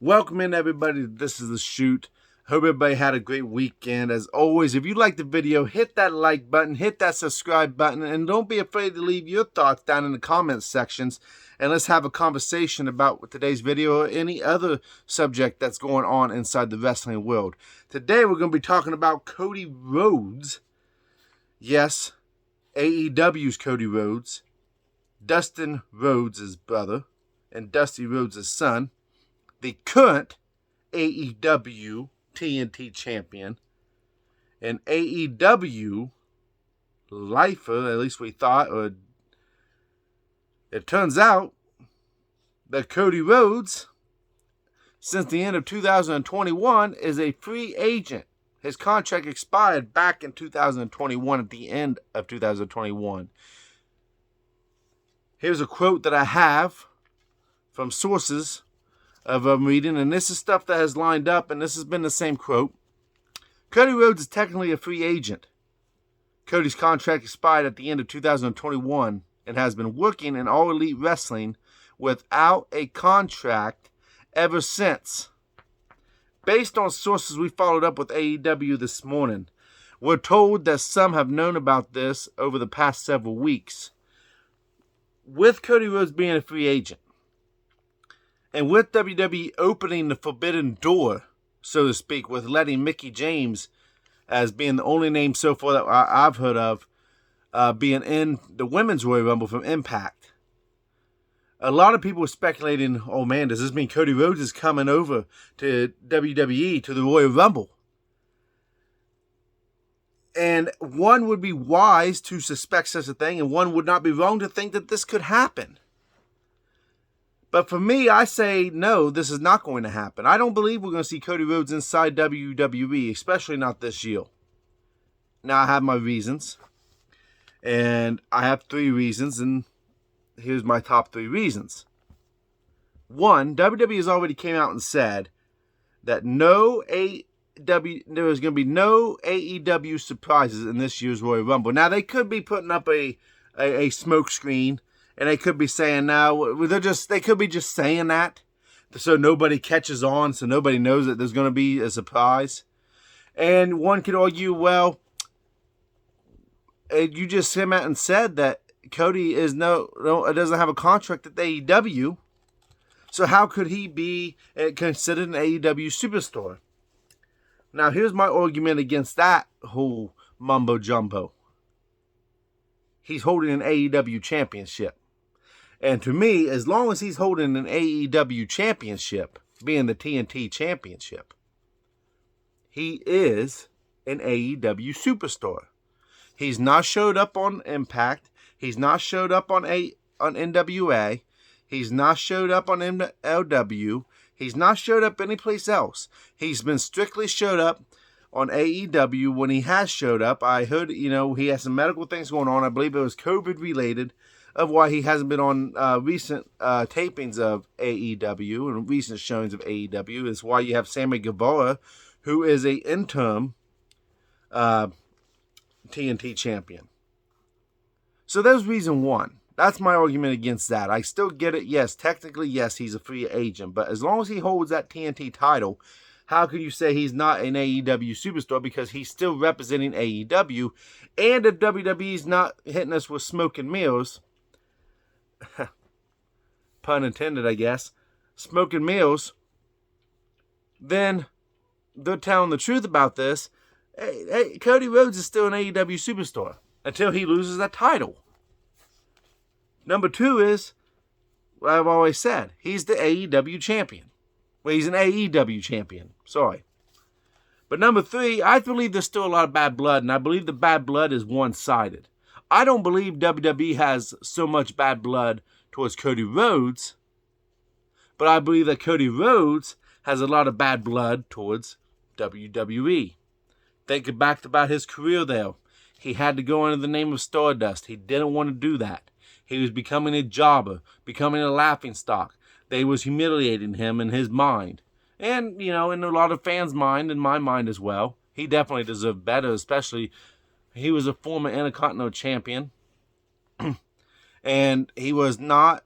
Welcome in, everybody. This is The Shoot. Hope everybody had a great weekend. As always, if you liked the video, hit that like button, hit that subscribe button, and don't be afraid to leave your thoughts down in the comments sections. And let's have a conversation about today's video or any other subject that's going on inside the wrestling world. Today, we're going to be talking about Cody Rhodes. Yes, AEW's Cody Rhodes, Dustin Rhodes' brother, and Dusty Rhodes' son, the current AEW TNT champion, and AEW lifer, at least we thought, or it turns out that Cody Rhodes, since the end of 2021, is a free agent. His contract expired back in 2021, at the end of 2021. Here's a quote that I have from sources of a reading, and this is stuff that has lined up, and this has been the same quote. Cody Rhodes is technically a free agent. Cody's contract expired at the end of 2021 and has been working in All Elite Wrestling without a contract ever since. Based on sources we followed up with AEW this morning, we're told that some have known about this over the past several weeks. With Cody Rhodes being a free agent, and with WWE opening the forbidden door, so to speak, with letting Mickie James, as being the only name so far that I've heard of, being in the Women's Royal Rumble from Impact. A lot of people were speculating, oh man, does this mean Cody Rhodes is coming over to WWE, to the Royal Rumble? And one would be wise to suspect such a thing, and one would not be wrong to think that this could happen. But for me, I say, no, this is not going to happen. I don't believe we're going to see Cody Rhodes inside WWE, especially not this year. Now, I have my reasons. And I have 3 reasons, and here's my top 3 reasons. 1, WWE has already came out and said that there is going to be no AEW surprises in this year's Royal Rumble. Now, they could be putting up a smoke screen, and they could be saying they could be just saying that so nobody catches on, so nobody knows that there's going to be a surprise. And one could argue, well, you just came out and said that Cody doesn't have a contract at AEW, so how could he be considered an AEW superstar? Now, here's my argument against that whole mumbo jumbo. He's holding an AEW championship. And to me, as long as he's holding an AEW championship, being the TNT championship, he is an AEW superstar. He's not showed up on Impact. He's not showed up on NWA. He's not showed up on MLW. He's not showed up anyplace else. He's been strictly showed up on AEW. When he has showed up, I heard, he has some medical things going on. I believe it was COVID related, of why he hasn't been on recent tapings of AEW and recent showings of AEW. Is why you have Sammy Guevara, who is an interim TNT champion. So there's reason 1. That's my argument against that. I still get it. Yes, technically, yes, he's a free agent. But as long as he holds that TNT title, how can you say he's not an AEW superstar? Because he's still representing AEW. And if WWE's not hitting us with smoke and mirrors, pun intended, I guess, smoke and mirrors, then they're telling the truth about this. Hey, Cody Rhodes is still an AEW superstar until he loses that title. Number 2 is what I've always said. He's the AEW champion. Well, he's an AEW champion. Sorry. But number 3, I believe there's still a lot of bad blood, and I believe the bad blood is one-sided. I don't believe WWE has so much bad blood towards Cody Rhodes, but I believe that Cody Rhodes has a lot of bad blood towards WWE. Think back about his career there. He had to go under the name of Stardust. He didn't want to do that. He was becoming a jobber, becoming a laughingstock. They was humiliating him in his mind. And, in a lot of fans' mind, and my mind as well. He definitely deserved better, especially he was a former Intercontinental champion. And he was not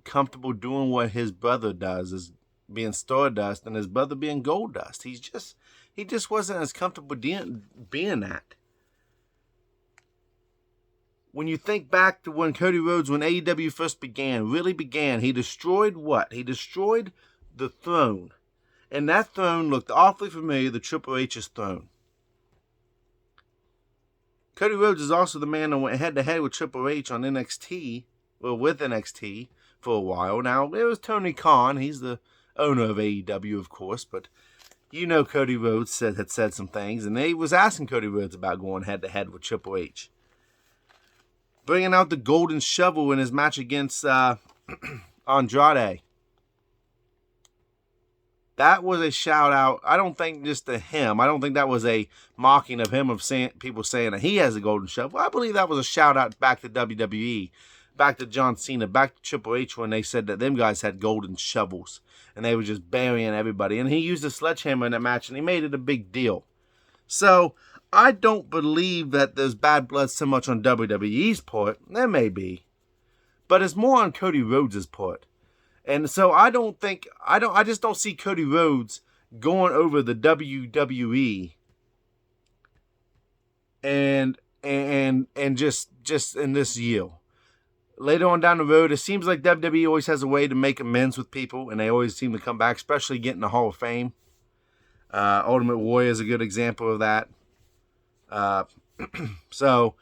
comfortable doing what his brother does, is being Stardust and his brother being Goldust. He just wasn't as comfortable being that. When you think back to when Cody Rhodes, when AEW first really began, he destroyed what? He destroyed the throne. And that throne looked awfully familiar to Triple H's throne. Cody Rhodes is also the man that went head-to-head with Triple H on NXT, with NXT for a while. Now, it was Tony Khan. He's the owner of AEW, of course, but you know Cody Rhodes had said some things, and they was asking Cody Rhodes about going head-to-head with Triple H. Bringing out the golden shovel in his match against Andrade. That was a shout out. I don't think just to him. I don't think that was a mocking of him, of people saying that he has a golden shovel. I believe that was a shout out back to WWE, back to John Cena, back to Triple H when they said that them guys had golden shovels and they were just burying everybody. And he used a sledgehammer in that match and he made it a big deal. So I don't believe that there's bad blood so much on WWE's part. There may be, but it's more on Cody Rhodes' part. And so I just don't see Cody Rhodes going over the WWE and just in this year. Later on down the road, it seems like WWE always has a way to make amends with people, and they always seem to come back, especially getting the Hall of Fame. Ultimate Warrior is a good example of that. So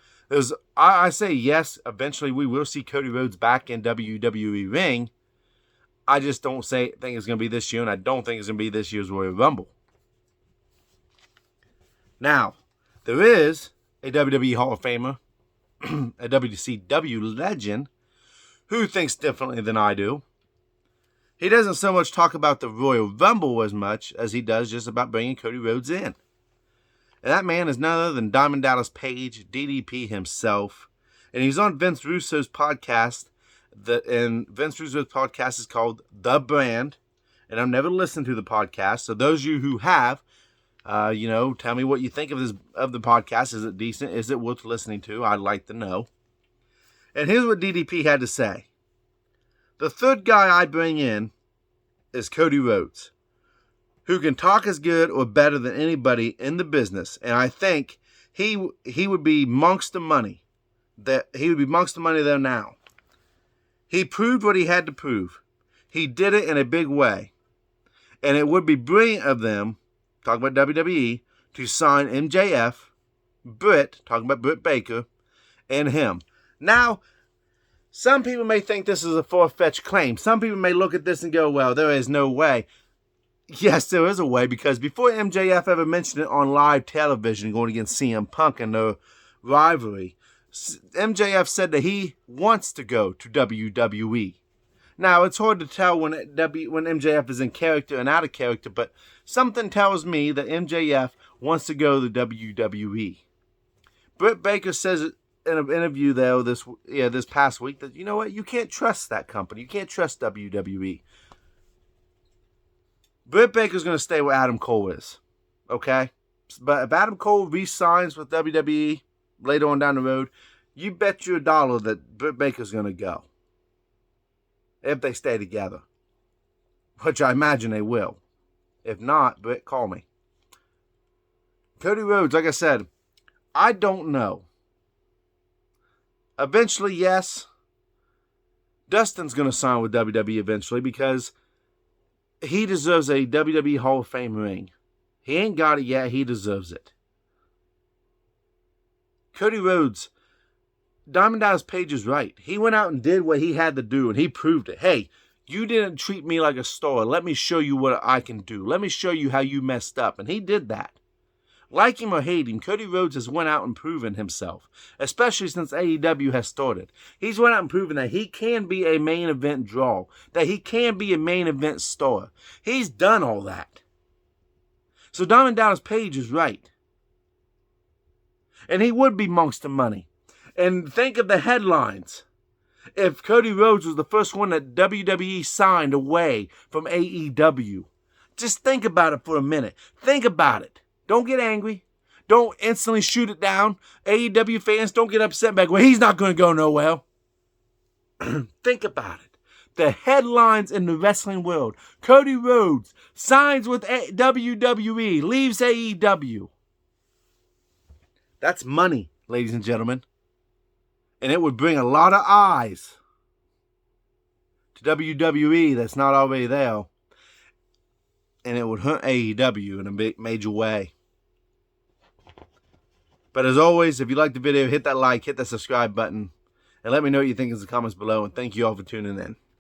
I say yes, eventually we will see Cody Rhodes back in WWE ring. I just don't think it's going to be this year, and I don't think it's going to be this year's Royal Rumble. Now, there is a WWE Hall of Famer, a WCW legend, who thinks differently than I do. He doesn't so much talk about the Royal Rumble as much as he does just about bringing Cody Rhodes in. And that man is none other than Diamond Dallas Page, DDP himself. And he's on Vince Russo's podcast. And Vince Russo's podcast is called The Brand. And I've never listened to the podcast. So those of you who have, tell me what you think of the podcast. Is it decent? Is it worth listening to? I'd like to know. And here's what DDP had to say. The third guy I bring in is Cody Rhodes, who can talk as good or better than anybody in the business. And I think he would be amongst the money. He would be amongst the money there now. He proved what he had to prove. He did it in a big way. And it would be brilliant of them, talking about WWE, to sign MJF, talking about Britt Baker, and him. Now, some people may think this is a far-fetched claim. Some people may look at this and go, well, there is no way. Yes, there is a way, because before MJF ever mentioned it on live television going against CM Punk in their rivalry, MJF said that he wants to go to WWE. Now, it's hard to tell when MJF is in character and out of character, but something tells me that MJF wants to go to WWE. Britt Baker says in an interview, though, this past week, that, you know what, you can't trust that company. You can't trust WWE. Britt Baker's going to stay where Adam Cole is, okay? But if Adam Cole re-signs with WWE later on down the road, you bet you $1 that Britt Baker's going to go. If they stay together. Which I imagine they will. If not, Britt, call me. Cody Rhodes, like I said, I don't know. Eventually, yes. Dustin's going to sign with WWE eventually because he deserves a WWE Hall of Fame ring. He ain't got it yet. He deserves it. Cody Rhodes, Diamond Dallas Page is right. He went out and did what he had to do, and he proved it. Hey, you didn't treat me like a star. Let me show you what I can do. Let me show you how you messed up. And he did that. Like him or hate him, Cody Rhodes has went out and proven himself, especially since AEW has started. He's went out and proven that he can be a main event draw, that he can be a main event star. He's done all that. So Diamond Dallas Page is right. And he would be amongst the money. And think of the headlines. If Cody Rhodes was the first one that WWE signed away from AEW. Just think about it for a minute. Think about it. Don't get angry. Don't instantly shoot it down. AEW fans, don't get upset back. Well, he's not going to go nowhere. Think about it. the headlines in the wrestling world. Cody Rhodes signs with WWE, leaves AEW. That's money, ladies and gentlemen. And it would bring a lot of eyes to WWE that's not already there. And it would hurt AEW in a major way. But as always, if you liked the video, hit that like, hit that subscribe button, and let me know what you think in the comments below. And thank you all for tuning in.